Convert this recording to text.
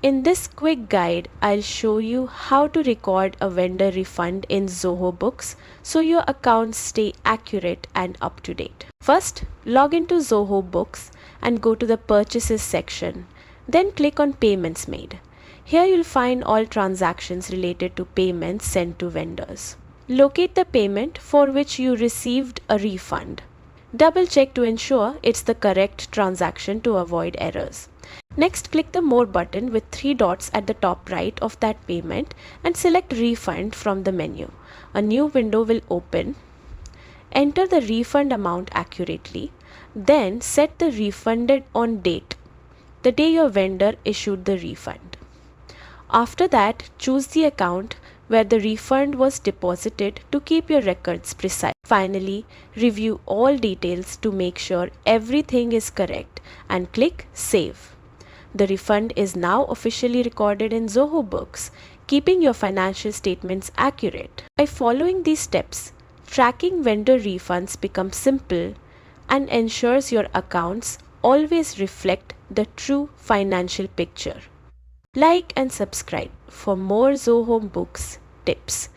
In this quick guide, I'll show you how to record a vendor refund in Zoho Books so your accounts stay accurate and up to date. First, log into Zoho Books and go to the Purchases section. Then click on Payments Made. Here you'll find all transactions related to payments sent to vendors. Locate the payment for which you received a refund. Double check to ensure it's the correct transaction to avoid errors. Next, click the More button with 3 dots at the top right of that payment and select Refund from the menu. A new window will open. Enter the refund amount accurately. Then set the refunded on date, the day your vendor issued the refund. After that, choose the account where the refund was deposited to keep your records precise. Finally, review all details to make sure everything is correct and click Save. The refund is now officially recorded in Zoho Books, keeping your financial statements accurate. By following these steps, tracking vendor refunds becomes simple and ensures your accounts always reflect the true financial picture. Like and subscribe for more Zoho Books tips.